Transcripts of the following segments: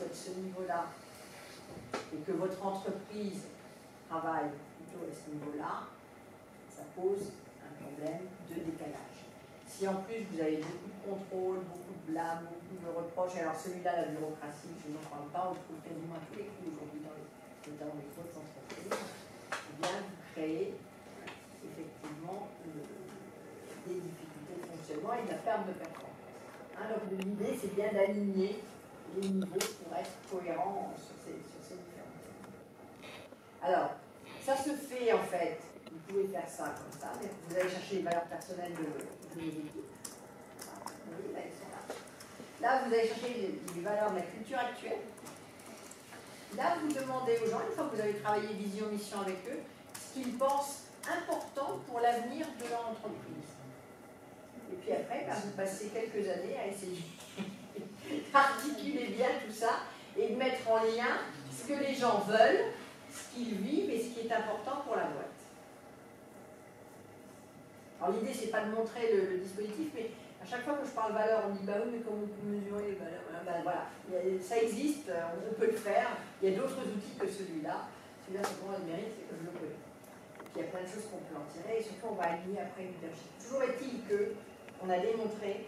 être ce niveau-là et que votre entreprise travaille plutôt à ce niveau-là, ça pose un problème de décalage. Si en plus vous avez beaucoup de contrôle, beaucoup de blâme, beaucoup de reproches, alors celui-là, la bureaucratie, je n'en parle pas, on le trouve quasiment à tous les coups aujourd'hui dans les grosses entreprises, eh bien vous créez effectivement des difficultés de fonctionnement et de la perte de performance. Hein, donc l'idée, c'est bien d'aligner les niveaux pour être cohérent sur ces différents thèmes. Alors, ça se fait en fait, vous pouvez faire ça comme ça, mais vous allez chercher les valeurs personnelles de vos équipes. Oui, là, elles sont là. Là, vous allez chercher les valeurs de la culture actuelle. Là, vous demandez aux gens, une fois que vous avez travaillé vision, mission avec eux, ce qu'ils pensent important pour l'avenir de leur entreprise. Et puis après, vous passez quelques années à essayer d'articuler bien tout ça et de mettre en lien ce que les gens veulent, ce qu'ils vivent et ce qui est important pour la boîte. Alors l'idée, c'est pas de montrer le dispositif, mais à chaque fois que je parle valeur, on dit bah oui, mais comment on peut mesurer les valeurs? Ben voilà, ça existe, on peut le faire. Il y a d'autres outils que celui-là. Celui-là, simplement, le mérite, c'est que je le connais. Il y a plein de choses qu'on peut en tirer, et surtout, on va aligner après une leadership. Toujours est-il qu'on a démontré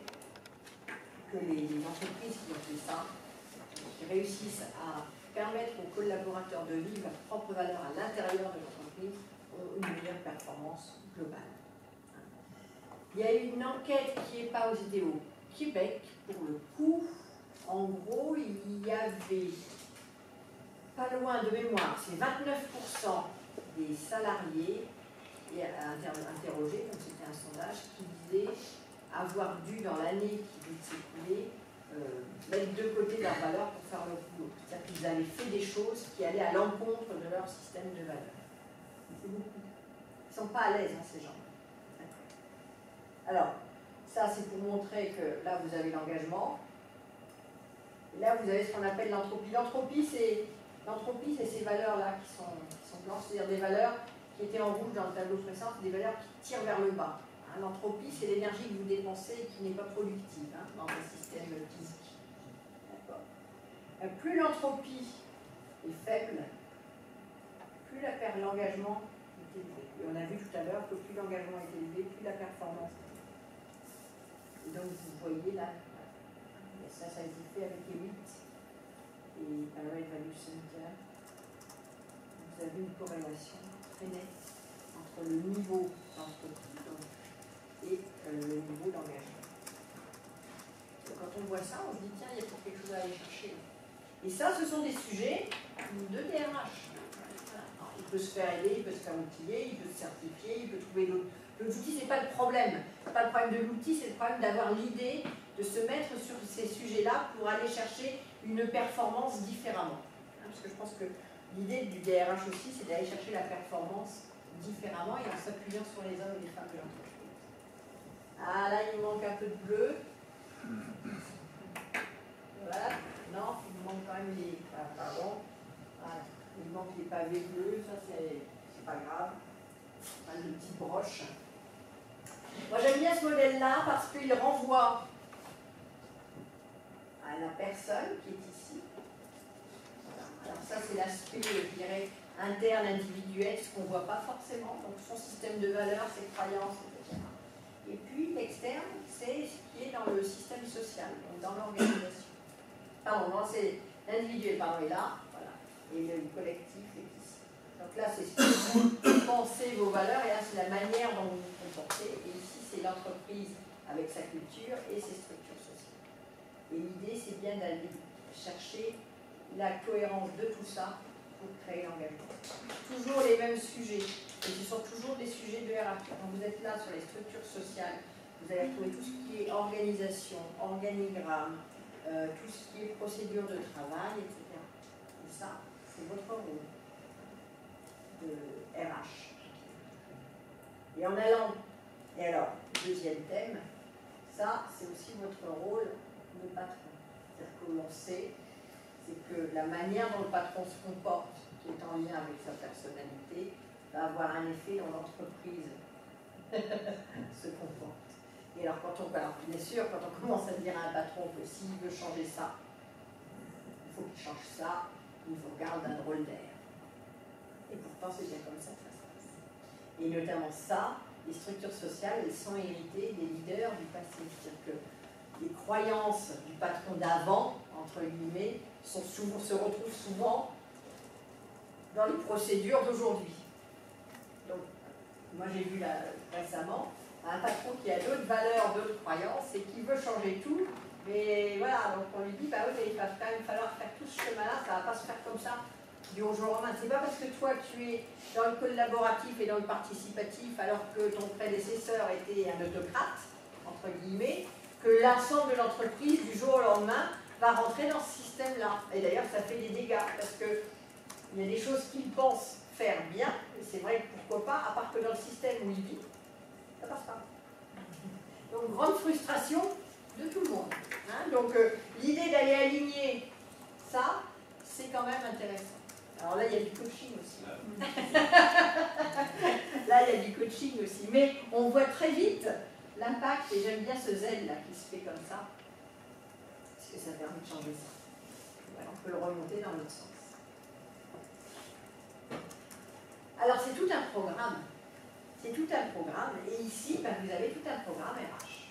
que les entreprises qui ont fait ça, qui réussissent à permettre aux collaborateurs de vivre leurs propres valeurs à l'intérieur de l'entreprise, ont une meilleure performance globale. Il y a une enquête qui n'est pas aux idées au Québec, pour le coup. En gros, il y avait, pas loin de mémoire, c'est 29% des salariés interrogés, donc c'était un sondage, qui disaient avoir dû, dans l'année qui vient de s'écouler, mettre de côté leurs valeurs pour faire leur boulot. C'est-à-dire qu'ils avaient fait des choses qui allaient à l'encontre de leur système de valeurs. C'est beaucoup. Ils ne sont pas à l'aise, hein, ces gens. Alors, ça c'est pour montrer que là vous avez l'engagement. Et là vous avez ce qu'on appelle l'entropie. L'entropie c'est ces valeurs-là qui sont blanches, c'est-à-dire des valeurs qui étaient en rouge dans le tableau précédent, c'est des valeurs qui tirent vers le bas. Hein, l'entropie c'est l'énergie que vous dépensez et qui n'est pas productive dans un système physique. Plus l'entropie est faible, plus l'engagement est élevé. Et on a vu tout à l'heure que plus l'engagement est élevé, plus la performance est élevée. Et donc vous voyez là, ça a été fait avec Hewitt et Parallel Value Center. Vous avez une corrélation très nette entre le niveau d'entreprise et le niveau d'engagement. Quand on voit ça, on se dit tiens, il y a peut-être quelque chose à aller chercher. Et ça, ce sont des sujets de DRH. Alors, il peut se faire aider, il peut se faire outiller, il peut se certifier, il peut trouver d'autres. L'outil, ce n'est pas le problème. Ce n'est pas le problème de l'outil, c'est le problème d'avoir l'idée de se mettre sur ces sujets-là pour aller chercher une performance différemment. Parce que je pense que l'idée du DRH aussi, c'est d'aller chercher la performance différemment et en s'appuyant sur les hommes et les femmes de l'entreprise. Ah là, il me manque un peu de bleu. Voilà. Non, il me manque quand même les... Ah, pardon. Voilà. Il me manque les pavés bleus, ça c'est pas grave. Enfin, le petit broche. Moi j'aime bien ce modèle-là parce qu'il renvoie à la personne qui est ici. Voilà. Alors ça c'est l'aspect, je dirais, interne, individuel, ce qu'on ne voit pas forcément. Donc son système de valeurs, ses croyances, etc. Et puis l'externe, c'est ce qui est dans le système social, donc dans l'organisation. Pardon, non, c'est l'individuel, pardon, est là, voilà. Et le collectif est ici. Donc là, c'est ce que vous pensez vos valeurs, et là, c'est la manière dont vous vous comportez. Et ici, c'est l'entreprise avec sa culture et ses structures sociales. Et l'idée, c'est bien d'aller chercher la cohérence de tout ça pour créer l'engagement. Toujours les mêmes sujets, et ce sont toujours des sujets de RH. Quand vous êtes là sur les structures sociales, vous allez retrouver tout ce qui est organisation, organigramme, tout ce qui est procédure de travail, etc. Et ça, c'est votre rôle de RH. Et en allant, et alors, deuxième thème, ça, c'est aussi votre rôle de patron. C'est-à-dire que l'on sait, c'est que la manière dont le patron se comporte, qui est en lien avec sa personnalité, va avoir un effet dans l'entreprise se comporte. Et alors, bien sûr, quand on commence à dire à un patron que s'il veut changer ça, il faut il change ça, il vous regarde d'un drôle d'air. Et pourtant, c'est bien comme ça que ça se passe. Et notamment ça, les structures sociales, elles sont héritées des leaders du passé. C'est-à-dire que les croyances du patron d'avant, entre guillemets, se retrouvent souvent dans les procédures d'aujourd'hui. Donc, moi j'ai vu là, récemment un patron qui a d'autres valeurs, d'autres croyances et qui veut changer tout. Mais voilà, donc on lui dit, bah oui, mais il va quand même falloir faire tout ce chemin-là, ça ne va pas se faire comme ça du jour au lendemain. C'est pas parce que toi tu es dans le collaboratif et dans le participatif alors que ton prédécesseur était un autocrate, entre guillemets, que l'ensemble de l'entreprise du jour au lendemain va rentrer dans ce système-là. Et d'ailleurs ça fait des dégâts parce que il y a des choses qu'il pense faire bien, et c'est vrai que pourquoi pas, à part que dans le système où il vit, ça passe pas. Donc grande frustration de tout le monde. Hein. Donc l'idée d'aller aligner ça, c'est quand même intéressant. Alors là, il y a du coaching aussi. Là, il y a du coaching aussi. Mais on voit très vite l'impact, et j'aime bien ce zèle-là qui se fait comme ça, parce que ça permet de changer ça. Voilà, on peut le remonter dans l'autre sens. Alors, c'est tout un programme. C'est tout un programme. Et ici, ben, vous avez tout un programme RH.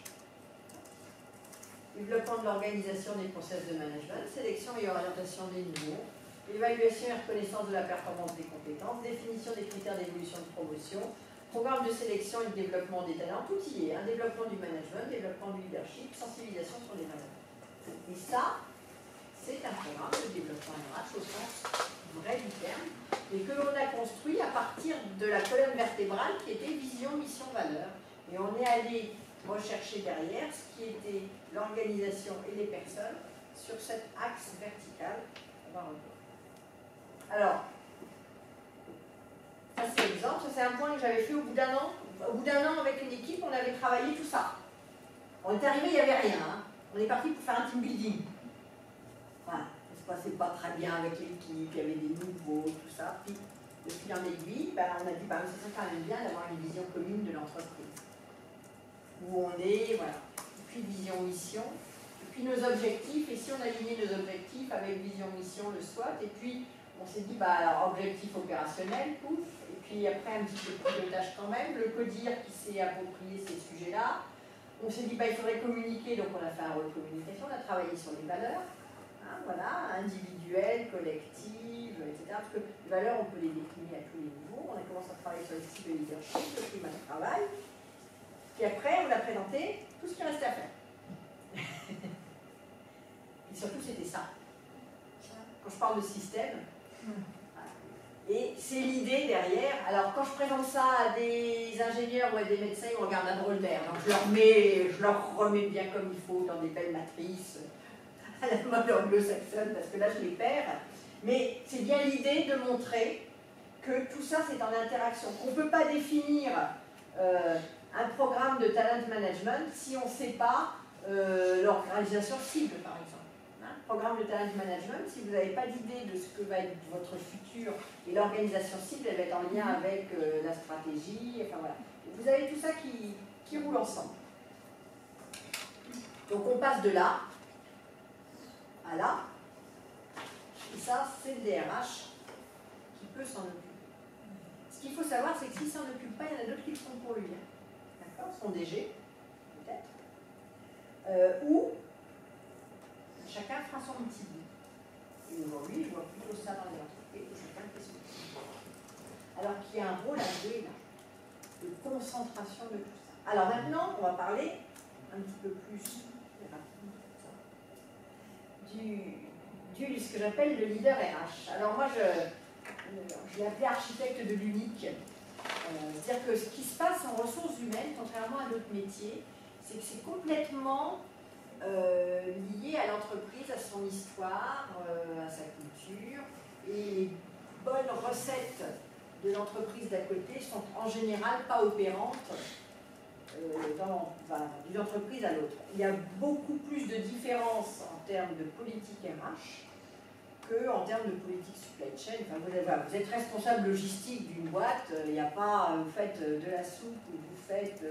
Développement de l'organisation des process de management, sélection et orientation des nouveaux, évaluation et reconnaissance de la performance des compétences, définition des critères d'évolution de promotion, programme de sélection et de développement des talents, tout y est. Hein, développement du management, développement du leadership, sensibilisation sur les valeurs. Et ça, c'est un programme de développement RH au sens vrai du terme, et que l'on a construit à partir de la colonne vertébrale qui était vision, mission, valeur. Et on est allé rechercher derrière ce qui était l'organisation et les personnes sur cet axe vertical. Alors, ça c'est l'exemple, ça c'est un point que j'avais fait au bout d'un an. Au bout d'un an, avec une équipe, on avait travaillé tout ça. On est arrivé, il n'y avait rien. Hein. On est parti pour faire un team building. Voilà. Ça se passait pas très bien avec l'équipe, il y avait des nouveaux, tout ça. Puis, de fil en aiguille, ben, on a dit, ben, c'est quand même bien d'avoir une vision commune de l'entreprise. Où on est, voilà. Et puis, vision, mission. Et puis, nos objectifs. Et si on alignait nos objectifs avec vision, mission, le SWOT. Et puis, on s'est dit, bah, alors, objectif opérationnel, pouf. Et puis, après, un petit peu de pilotage quand même. Le CODIR qui s'est approprié ces sujets-là. On s'est dit, bah, il faudrait communiquer. Donc, on a fait un rôle de communication. On a travaillé sur les valeurs. Voilà, individuelles, collectives, etc. Parce que les valeurs, on peut les décliner à tous les niveaux. On a commencé à travailler sur les styles de leadership, le climat de travail. Puis après, on a présenté tout ce qui restait à faire. Et surtout, c'était ça. Quand je parle de système, et c'est l'idée derrière. Alors, quand je présente ça à des ingénieurs ou à des médecins, ils me regardent un drôle d'air. Donc, je leur remets bien comme il faut dans des belles matrices à la mode anglo-saxonne, parce que là je les perds, mais c'est bien l'idée de montrer que tout ça c'est en interaction, qu'on ne peut pas définir un programme de talent management si on ne sait pas l'organisation cible par exemple. Hein, programme de talent management, si vous n'avez pas d'idée de ce que va être votre futur et l'organisation cible, elle va être en lien avec la stratégie, enfin voilà. Vous avez tout ça qui roule ensemble. Donc on passe de là à là, et ça c'est le DRH qui peut s'en occuper. Ce qu'il faut savoir, c'est que s'il ne s'en occupe pas, il y en a d'autres qui le font pour lui. Hein. D'accord, son DG, peut-être. Ou chacun fera son petit bout. Et aujourd'hui, je vois plutôt ça dans les entreprises, où chacun fait son petit bout. Alors qu'il y a un rôle à jouer là, de concentration de tout ça. Alors maintenant, on va parler un petit peu plus rapidement de ce que j'appelle le leader RH. Alors moi, je l'ai appelé architecte de l'unique. C'est-à-dire que ce qui se passe en ressources humaines, contrairement à d'autres métiers, c'est que c'est complètement lié à l'entreprise, à son histoire, à sa culture. Et les bonnes recettes de l'entreprise d'à côté sont en général pas opérantes d'une entreprise à l'autre. Il y a beaucoup plus de différences en termes de politique RH qu'en termes de politique supply chain. Enfin, vous êtes responsable logistique d'une boîte, il n'y a pas, vous faites de la soupe ou vous faites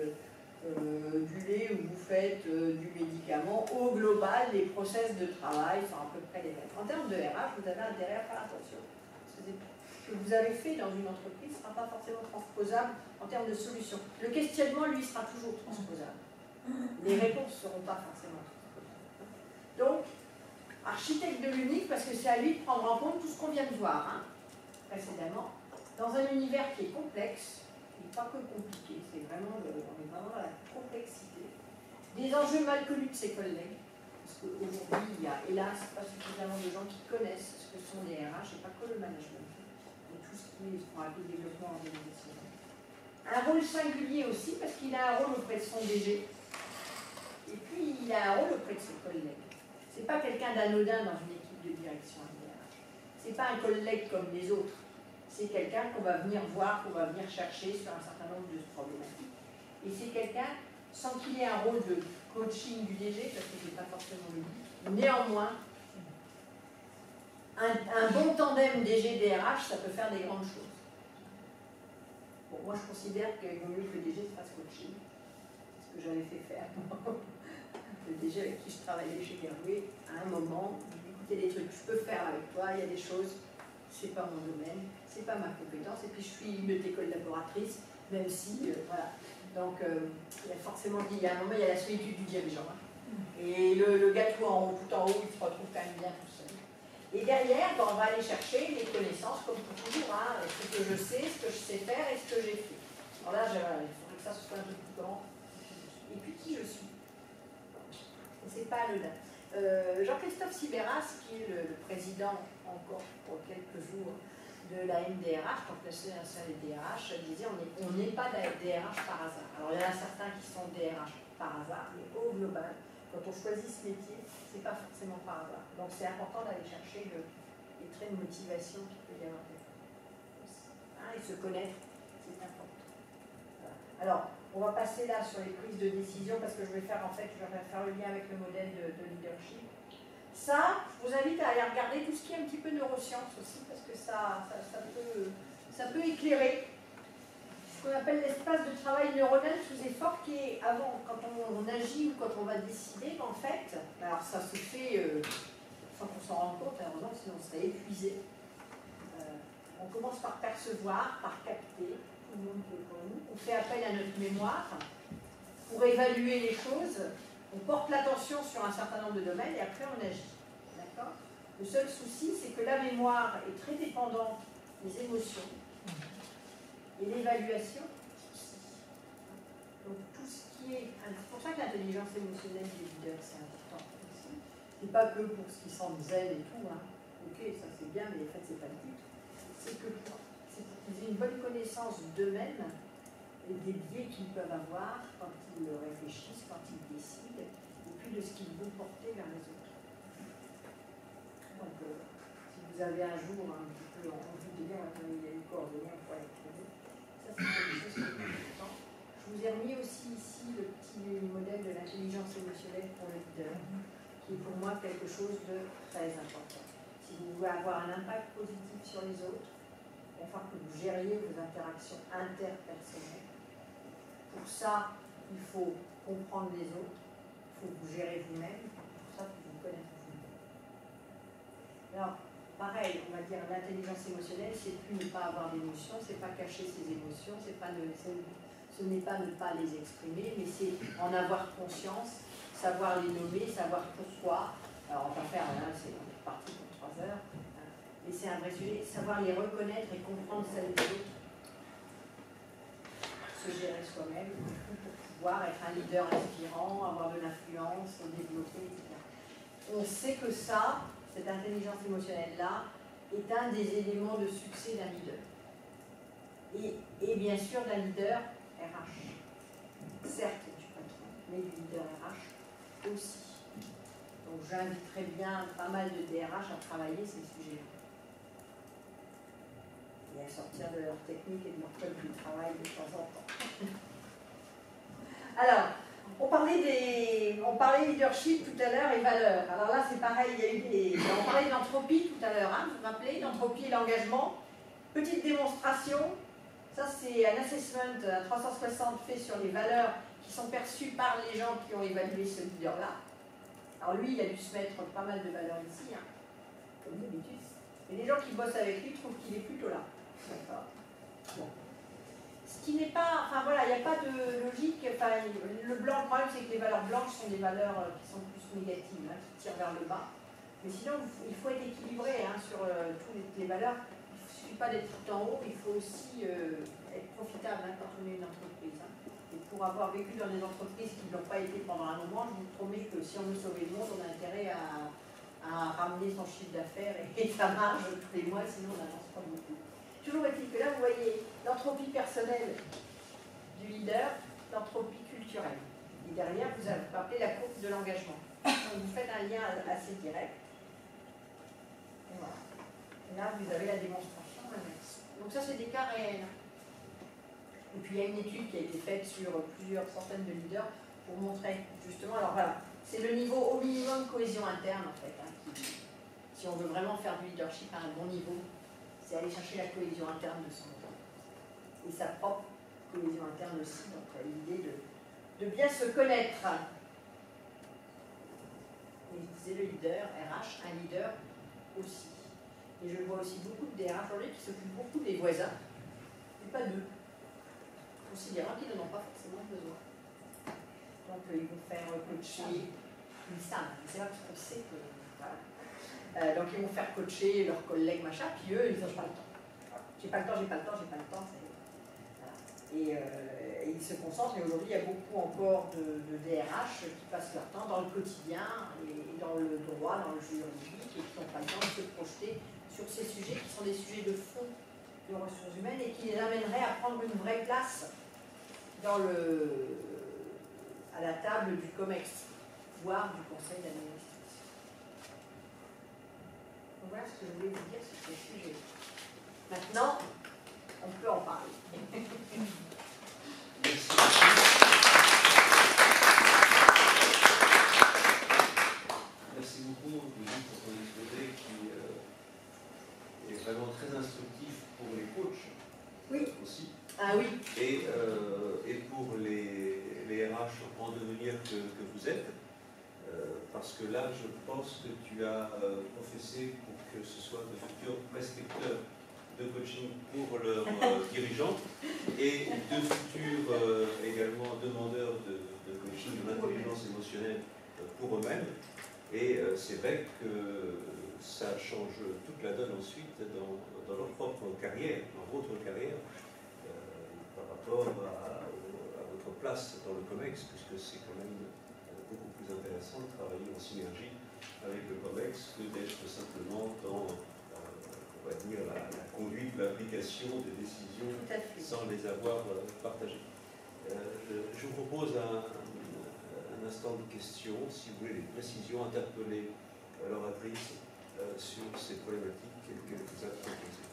du lait ou vous faites du médicament, au global, les process de travail sont à peu près les mêmes. En termes de RH, vous avez intérêt à faire attention. Parce que ce que vous avez fait dans une entreprise ne sera pas forcément transposable en termes de solutions. Le questionnement, lui, sera toujours transposable. Les réponses ne seront pas forcément transposables. Donc, architecte de l'unique, parce que c'est à lui de prendre en compte tout ce qu'on vient de voir précédemment, dans un univers qui est complexe, qui n'est pas que compliqué, on est vraiment dans la complexité, des enjeux mal connus de ses collègues, parce qu'aujourd'hui, il y a hélas pas suffisamment de gens qui connaissent ce que sont les RH, et pas que le management, mais tout ce qui est ce qu'on appelle le développement organisationnel. Un rôle singulier aussi, parce qu'il a un rôle auprès de son DG, et puis il a un rôle auprès de ses collègues. C'est pas quelqu'un d'anodin dans une équipe de direction RH. C'est pas un collègue comme les autres. C'est quelqu'un qu'on va venir voir, qu'on va venir chercher sur un certain nombre de problématiques. Et c'est quelqu'un, sans qu'il ait un rôle de coaching du DG, parce que c'est pas forcément le but, néanmoins, un bon tandem DG-DRH, ça peut faire des grandes choses. Bon, moi je considère qu'il vaut mieux que le DG se fasse coaching. C'est ce que j'avais fait faire. Le DG avec qui je travaillais chez Gerway, à un moment, il dit écoutez, des trucs que je peux faire avec toi, il y a des choses, c'est pas mon domaine, c'est pas ma compétence, et puis je suis une de tes collaboratrices, même si, voilà. Donc, il y a forcément dit, il y a un moment, il y a la solitude du dirigeant. Et le gars tout en haut, il se retrouve quand même bien tout seul. Et derrière, on va aller chercher les connaissances, comme toujours, ce que je sais, ce que je sais faire et ce que j'ai fait. Alors là, il faudrait que ça soit un peu plus grand. Et puis, qui je suis? C'est pas anodin. Jean-Christophe Sibéras, qui est le président encore pour quelques jours de la MDRH, quand la DRH, disait on n'est pas DRH par hasard. Alors il y en a certains qui sont DRH par hasard, mais au global, quand on choisit ce métier, c'est pas forcément par hasard. Donc c'est important d'aller chercher les traits de motivation qu'il peut y avoir. Et se connaître, c'est important. Voilà. Alors, on va passer là sur les prises de décision parce que je vais faire le lien avec le modèle de leadership. Ça, je vous invite à aller regarder tout ce qui est un petit peu neurosciences aussi parce que ça peut éclairer ce qu'on appelle l'espace de travail neuronal sous effort qui est avant, quand on agit ou quand on va décider, en fait, alors ça se fait sans qu'on s'en rende compte, heureusement, sinon on serait épuisé. On commence par percevoir, par capter. On fait appel à notre mémoire pour évaluer les choses, on porte l'attention sur un certain nombre de domaines et après on agit. D'accord ? Le seul souci, c'est que la mémoire est très dépendante des émotions et l'évaluation. Donc tout ce qui est... C'est pour ça que l'intelligence émotionnelle des leaders, c'est important aussi. C'est pas que pour ce qui sent zen et tout. Ok, ça c'est bien, mais en fait c'est pas le but. C'est que qu'ils aient une bonne connaissance d'eux-mêmes et des biais qu'ils peuvent avoir quand ils réfléchissent, quand ils décident, et puis de ce qu'ils vont porter vers les autres. Donc, si vous avez un jour un petit peu envie de dire, il y a une coordonnée, on pourrait les trouver. Ça, c'est quelque chose qui est important. Je vous ai remis aussi ici le petit modèle de l'intelligence émotionnelle pour le leader, qui est pour moi quelque chose de très important. Si vous voulez avoir un impact positif sur les autres, il va falloir que vous gériez vos interactions interpersonnelles. Pour ça, il faut comprendre les autres, il faut vous gérer vous-même, pour ça, il faut vous connaître vous-même. Alors, pareil, on va dire l'intelligence émotionnelle, c'est plus ne pas avoir d'émotions, c'est pas cacher ses émotions, ce n'est pas ne pas les exprimer, mais c'est en avoir conscience, savoir les nommer, savoir pourquoi. Alors, on va faire, c'est parti pour 3 heures. Et c'est un vrai sujet, savoir les reconnaître et comprendre celles des autres, se gérer soi-même, pour pouvoir être un leader inspirant, avoir de l'influence, se développer, etc. On sait que ça, cette intelligence émotionnelle-là, est un des éléments de succès d'un leader. Et bien sûr d'un leader RH. Certes du patron, mais du leader RH aussi. Donc j'inviterais bien pas mal de DRH à travailler ces sujets-là. Et à sortir de leur technique et de leur code du travail de temps en temps. Alors, on parlait leadership tout à l'heure et valeurs. Alors là, c'est pareil, on parlait d'entropie tout à l'heure, vous vous rappelez, d'entropie et l'engagement. Petite démonstration, ça c'est un assessment 360 fait sur les valeurs qui sont perçus par les gens qui ont évalué ce leader-là. Alors lui, il a dû se mettre pas mal de valeurs ici, hein, comme d'habitude. Et les gens qui bossent avec lui trouvent qu'il est plutôt là. D'accord. Bon. Ce qui n'est pas, enfin voilà, il n'y a pas de logique. Enfin, le blanc, le problème, c'est que les valeurs blanches sont des valeurs qui sont plus négatives, hein, qui tirent vers le bas. Mais sinon, il faut être équilibré hein, sur toutes les valeurs. Il ne suffit pas d'être tout en haut, il faut aussi être profitable hein, quand on est une entreprise. Hein. Et pour avoir vécu dans des entreprises qui ne l'ont pas été pendant un moment, je vous promets que si on veut sauver le monde, on a intérêt à ramener son chiffre d'affaires et sa marge tous les mois, sinon on n'avance pas beaucoup. Toujours est-il que là, vous voyez l'entropie personnelle du leader, l'entropie culturelle. Et derrière, vous appelez la courbe de l'engagement. Donc vous faites un lien assez direct. Et voilà. Et là, vous avez la démonstration inverse. Donc ça, c'est des cas réels. Et puis il y a une étude qui a été faite sur plusieurs centaines de leaders pour montrer justement, alors voilà, c'est le niveau au minimum cohésion interne en fait. Hein, si on veut vraiment faire du leadership à un bon niveau, c'est aller chercher la cohésion interne de son temps. Et sa propre cohésion interne aussi, donc l'idée de bien se connaître. Et c'est le leader, RH, un leader aussi. Et je vois aussi beaucoup de DRH aujourd'hui qui s'occupent beaucoup des voisins, mais pas d'eux, considérant qu'ils n'en ont pas forcément besoin. Donc ils vont faire coacher, ils savent, c'est là qu'on sait que... Voilà. Donc ils vont faire coacher leurs collègues, machin, puis eux, ils disent j'ai pas le temps. J'ai pas le temps, j'ai pas le temps, j'ai pas le temps. Voilà. Et ils se concentrent, et aujourd'hui il y a beaucoup encore de DRH qui passent leur temps dans le quotidien, et dans le droit, dans le juridique, et qui n'ont pas le temps de se projeter sur ces sujets qui sont des sujets de fond de ressources humaines et qui les amèneraient à prendre une vraie place dans à la table du COMEX, voire du conseil d'administration. Donc voilà ce que je voulais vous dire sur ce sujet. Maintenant, on peut en parler. Merci. Merci beaucoup pour ton exposé qui est vraiment très instructif pour les coachs oui. aussi. Ah oui. Et pour les RH en devenir que vous êtes. Parce que là, je pense que tu as professé pour que ce soit de futurs prescripteurs de coaching pour leurs dirigeants et de futurs également demandeurs de coaching de l'intelligence émotionnelle pour eux-mêmes. Et c'est vrai que ça change toute la donne ensuite dans leur propre carrière, dans votre carrière, par rapport à votre place dans le COMEX, puisque c'est quand même beaucoup plus intéressant de travailler en synergie avec le COMEX que d'être simplement dans, on va dire, la conduite, l'application des décisions sans les avoir partagées. Je vous propose un instant de questions, si vous voulez des précisions, interpeller l'oratrice sur ces problématiques qu'elle vous a proposées.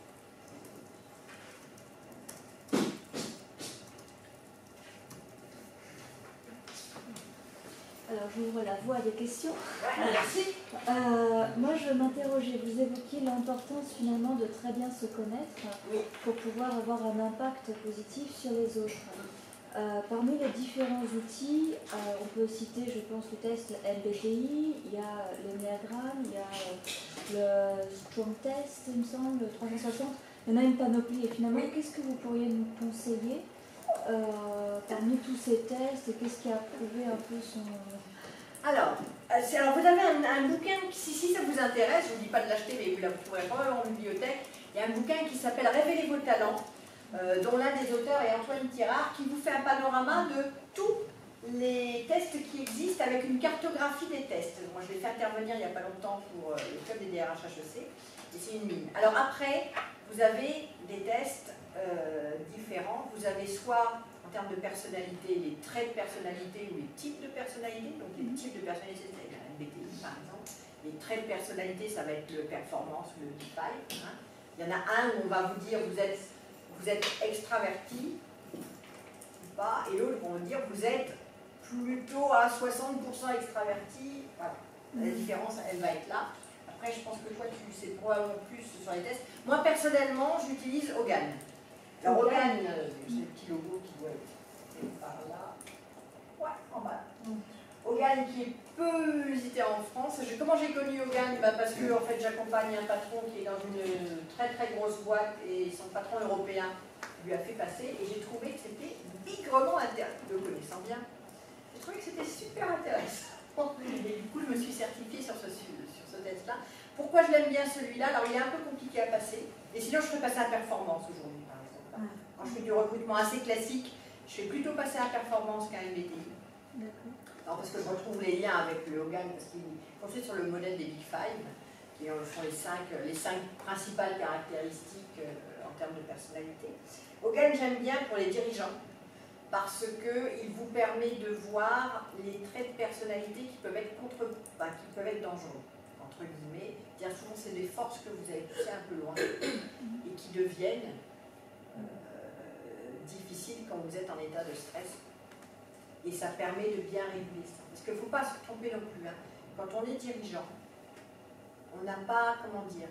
Alors, j'ouvre la voie des questions. Merci. Moi, je m'interrogeais, vous évoquiez l'importance finalement de très bien se connaître pour pouvoir avoir un impact positif sur les autres. Parmi les différents outils, on peut citer, je pense, le test MBTI, il y a l'énéagramme, il y a le Strong Test, il me semble, le 360. Il y en a une panoplie. Et finalement, qu'est-ce que vous pourriez nous conseiller parmi tous ces tests, et qu'est-ce qui a prouvé un peu son... Alors vous avez un bouquin, si ça vous intéresse, je ne vous dis pas de l'acheter, mais vous la trouverez probablement en bibliothèque. Il y a un bouquin qui s'appelle Révélez vos talents, dont l'un des auteurs est Antoine Tirard, qui vous fait un panorama de tous les tests qui existent avec une cartographie des tests. Moi, je l'ai fait intervenir il n'y a pas longtemps pour le club des DRH HEC, et c'est une mine. Alors après, vous avez des tests différents. Vous avez soit, en termes de personnalité, les traits de personnalité ou les types de personnalité. Donc les types de personnalité, c'est la MBTI par exemple. Les traits de personnalité, ça va être le performance ou le DeFi. Hein. Il y en a un où on va vous dire vous êtes extraverti ou pas, et l'autre vont vous dire vous êtes plutôt à 60% extraverti. Voilà. La différence, elle va être là. Après, je pense que toi, tu sais probablement plus sur les tests. Moi, personnellement, j'utilise Hogan. Alors, Hogan, c'est le petit logo qui doit être par là. Ouais, en bas. Hogan qui est peu hésité en France. Comment j'ai connu Hogan? Parce que en fait, j'accompagne un patron qui est dans une très très grosse boîte et son patron européen lui a fait passer et j'ai trouvé que c'était bigrement intéressant, le connaissant bien. J'ai trouvé que c'était super intéressant. Et du coup, je me suis certifiée sur ce test-là. Pourquoi je l'aime bien celui-là? Alors, il est un peu compliqué à passer. Et sinon, je ferais passer à performance aujourd'hui, par exemple. Quand je fais du recrutement assez classique, je fais plutôt passer à performance qu'à MBTI. Alors, parce que je retrouve les liens avec le Hogan, parce qu'il est construit sur le modèle des Big Five, qui font les cinq principales caractéristiques en termes de personnalité. Hogan, j'aime bien pour les dirigeants, parce qu'il vous permet de voir les traits de personnalité qui peuvent être qui peuvent être dangereux, entre guillemets. Bien souvent, c'est des forces que vous avez poussées un peu loin et qui deviennent difficiles quand vous êtes en état de stress. Et ça permet de bien réguler ça. Parce qu'il ne faut pas se tromper non plus. Hein. Quand on est dirigeant, on n'a pas, comment dire,